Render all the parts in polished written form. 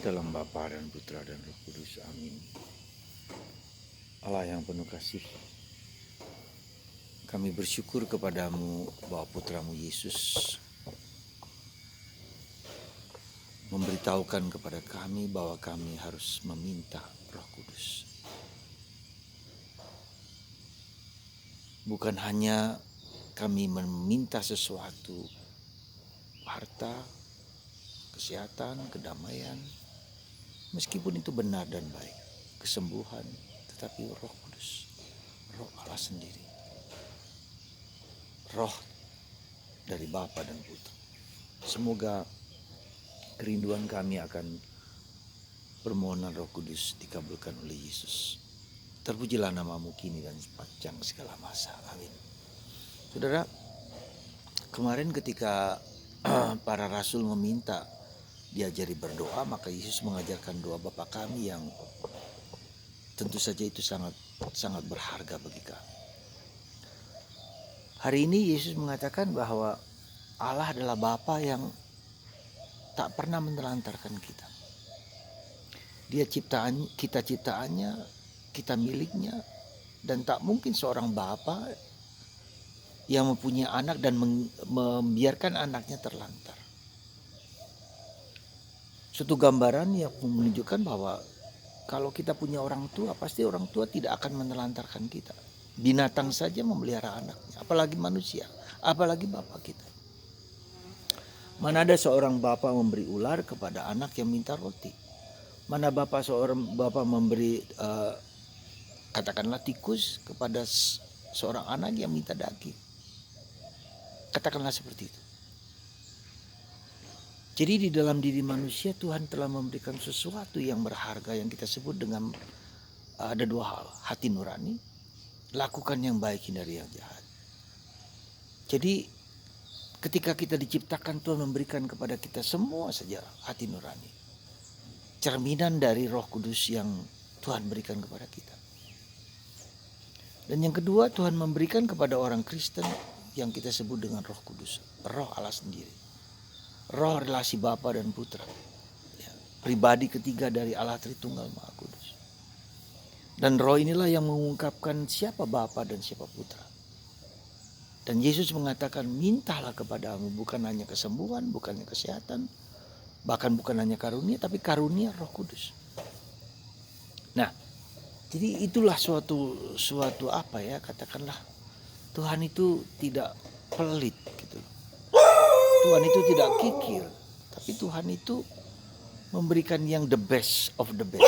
Dalam Bapa dan Putra dan Roh Kudus, amin. Allah yang penuh kasih, kami bersyukur kepadamu bahwa Putramu Yesus memberitahukan kepada kami bahwa kami harus meminta Roh Kudus. Bukan hanya kami meminta sesuatu, harta, kesehatan, kedamaian, meskipun itu benar dan baik, kesembuhan, tetapi Roh Kudus, Roh Allah sendiri, Roh dari Bapa dan Putra. Semoga kerinduan kami akan permohonan Roh Kudus dikabulkan oleh Yesus. Terpujilah namamu kini dan sepanjang segala masa. Amin. Saudara, kemarin ketika para rasul meminta diajari berdoa, maka Yesus mengajarkan doa Bapa kami yang tentu saja itu sangat berharga bagi kami. Hari ini Yesus mengatakan bahwa Allah adalah Bapa yang tak pernah menelantarkan kita. Dia kita ciptaannya, kita miliknya, dan tak mungkin seorang Bapa yang mempunyai anak dan membiarkan anaknya terlantar. Suatu gambaran yang menunjukkan bahwa kalau kita punya orang tua, pasti orang tua tidak akan menelantarkan kita. Binatang saja memelihara anaknya, apalagi manusia, apalagi Bapa kita. Mana ada seorang bapa memberi ular kepada anak yang minta roti? Mana seorang bapa memberi katakanlah tikus kepada seorang anak yang minta daging? Katakanlah seperti itu. Jadi di dalam diri manusia Tuhan telah memberikan sesuatu yang berharga yang kita sebut dengan ada dua hal. Hati nurani, lakukan yang baik, hindari yang jahat. Jadi ketika kita diciptakan, Tuhan memberikan kepada kita semua saja hati nurani. Cerminan dari Roh Kudus yang Tuhan berikan kepada kita. Dan yang kedua, Tuhan memberikan kepada orang Kristen yang kita sebut dengan Roh Kudus, Roh Allah sendiri. Roh relasi Bapa dan Putra. Ya, pribadi ketiga dari Allah Tritunggal Maha Kudus. Dan Roh inilah yang mengungkapkan siapa Bapa dan siapa Putra. Dan Yesus mengatakan, mintalah kepadamu bukan hanya kesembuhan, bukan hanya kesehatan, bahkan bukan hanya karunia, tapi karunia Roh Kudus. Nah, jadi itulah suatu apa ya, katakanlah Tuhan itu tidak pelit gitu. Tuhan itu tidak kikir, tapi Tuhan itu memberikan yang the best of the best.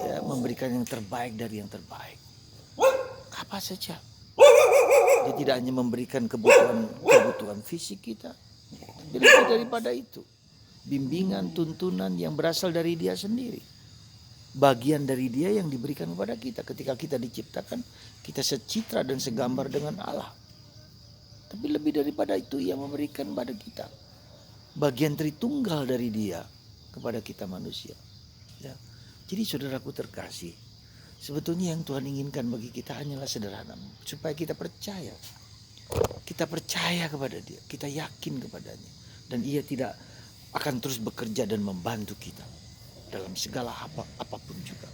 Ya, memberikan yang terbaik dari yang terbaik. Apa saja. Dia tidak hanya memberikan kebutuhan fisik kita, tapi lebih daripada itu, bimbingan, tuntunan yang berasal dari Dia sendiri. Bagian dari Dia yang diberikan kepada kita ketika kita diciptakan, kita secitra dan segambar dengan Allah. Tapi lebih daripada itu, Ia memberikan pada kita bagian Tritunggal dari Dia kepada kita manusia. Ya. Jadi saudaraku terkasih, sebetulnya yang Tuhan inginkan bagi kita hanyalah sederhana, supaya kita percaya. Kita percaya kepada Dia, kita yakin kepadanya, dan Ia tidak akan terus bekerja dan membantu kita dalam segala apapun juga.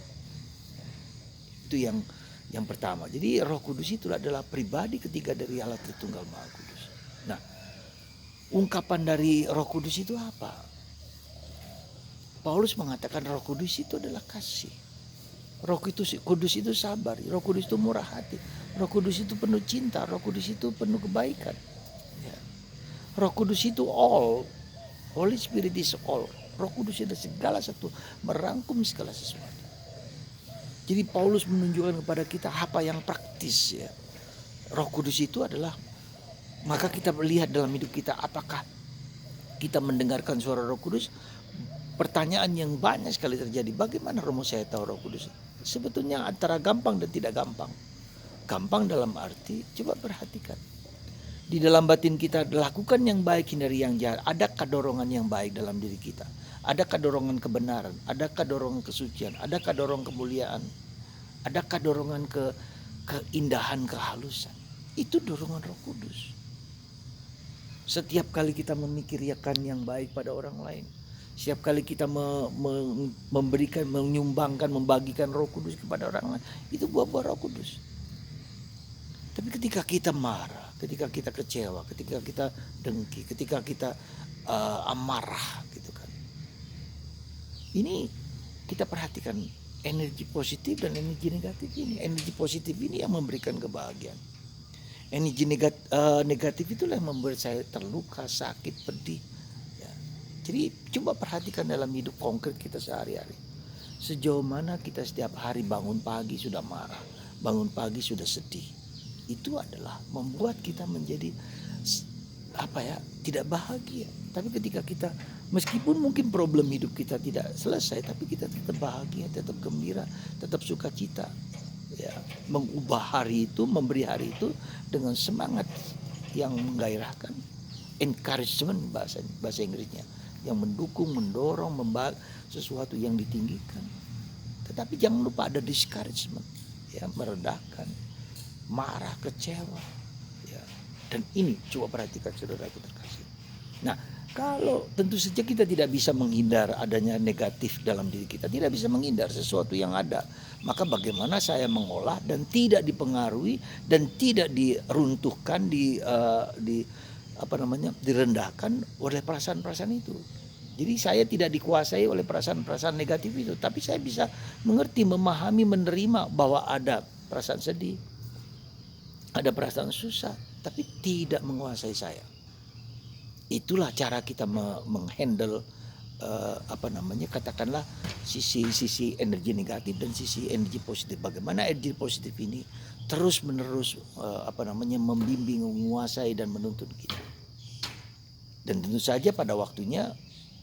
Itu yang pertama. Jadi Roh Kudus itu adalah pribadi ketiga dari Allah Tritunggal Maha Kudus. Nah, ungkapan dari Roh Kudus itu apa? Paulus mengatakan Roh Kudus itu adalah kasih. Roh Kudus itu sabar, Roh Kudus itu murah hati, Roh Kudus itu penuh cinta, Roh Kudus itu penuh kebaikan. Ya. Roh Kudus itu all, Holy Spirit is all. Roh Kudus itu segala satu, merangkum segala sesuatu. Jadi Paulus menunjukkan kepada kita apa yang praktis ya. Roh Kudus itu adalah, maka kita melihat dalam hidup kita apakah kita mendengarkan suara Roh Kudus. Pertanyaan yang banyak sekali terjadi, bagaimana Romo saya tahu Roh Kudus? Sebetulnya antara gampang dan tidak gampang. Gampang dalam arti, coba perhatikan. Di dalam batin kita, lakukan yang baik, hindari yang jahat. Adakah dorongan yang baik dalam diri kita? Adakah dorongan kebenaran? Adakah dorongan kesucian? Adakah dorongan kemuliaan? Adakah dorongan keindahan, kehalusan? Itu dorongan Roh Kudus. Setiap kali kita memikirkan yang baik pada orang lain, Setiap kali kita memberikan, menyumbangkan, membagikan Roh Kudus kepada orang lain, itu buah-buah Roh Kudus. Tapi ketika kita marah, ketika kita kecewa, ketika kita dengki, ketika kita amarah gitu kan. Ini kita perhatikan energi positif dan energi negatif ini. Energi positif ini yang memberikan kebahagiaan. Energi negatif itulah yang membuat saya terluka, sakit, pedih. Ya. Jadi coba perhatikan dalam hidup konkret kita sehari-hari. Sejauh mana kita setiap hari bangun pagi sudah marah, bangun pagi sudah sedih. Itu adalah membuat kita menjadi tidak bahagia. Tapi ketika kita, meskipun mungkin problem hidup kita tidak selesai, tapi kita tetap bahagia, tetap gembira, tetap sukacita. Ya, mengubah hari itu, memberi hari itu dengan semangat yang menggairahkan, encouragement bahasa Inggrisnya, yang mendukung, mendorong, sesuatu yang ditinggikan. Tetapi jangan lupa ada discouragement, ya, merendahkan, marah, kecewa, ya. Dan ini coba perhatikan saudaraku terkasih. Nah, kalau tentu saja kita tidak bisa menghindar adanya negatif dalam diri kita, tidak bisa menghindar sesuatu yang ada. Maka bagaimana saya mengolah dan tidak dipengaruhi dan tidak diruntuhkan, direndahkan oleh perasaan-perasaan itu. Jadi saya tidak dikuasai oleh perasaan-perasaan negatif itu, tapi saya bisa mengerti, memahami, menerima bahwa ada perasaan sedih, ada perasaan susah, tapi tidak menguasai saya. Itulah cara kita menghandle katakanlah sisi energi negatif dan sisi energi positif. Bagaimana energi positif ini terus menerus membimbing, menguasai dan menuntun kita. Dan tentu saja pada waktunya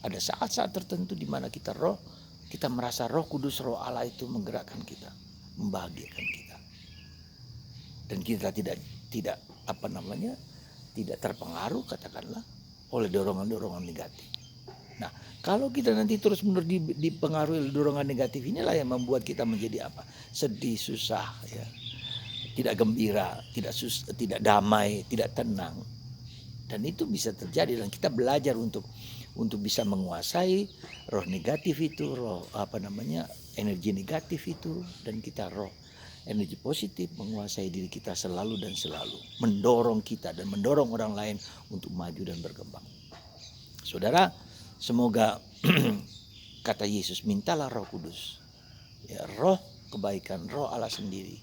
ada saat-saat tertentu di mana kita merasa Roh Kudus, Roh Allah itu menggerakkan kita, membahagiakan kita. Dan kita tidak terpengaruh katakanlah oleh dorongan-dorongan negatif. Nah, kalau kita nanti terus-menerus dipengaruhi oleh dorongan negatif, inilah yang membuat kita menjadi sedih, susah, ya, tidak gembira, tidak damai, tidak tenang. Dan itu bisa terjadi, dan kita belajar untuk bisa menguasai roh negatif itu, energi negatif itu, dan kita energi positif menguasai diri kita selalu dan selalu, mendorong kita dan mendorong orang lain untuk maju dan berkembang. Saudara, semoga kata Yesus, mintalah Roh Kudus, ya, roh kebaikan, Roh Allah sendiri,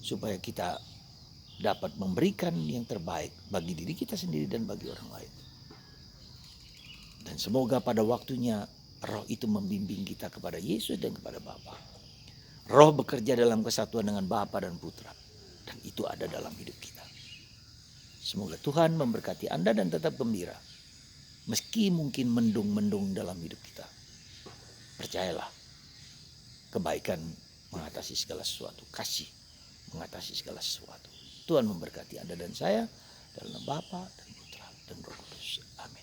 supaya kita dapat memberikan yang terbaik bagi diri kita sendiri dan bagi orang lain. Dan semoga pada waktunya Roh itu membimbing kita kepada Yesus dan kepada Bapa. Roh bekerja dalam kesatuan dengan Bapa dan Putra, dan itu ada dalam hidup kita. Semoga Tuhan memberkati Anda dan tetap gembira, meski mungkin mendung-mendung dalam hidup kita. Percayalah, kebaikan mengatasi segala sesuatu, kasih mengatasi segala sesuatu. Tuhan memberkati Anda dan saya dalam Bapa dan Putra dan Roh Kudus. Amin.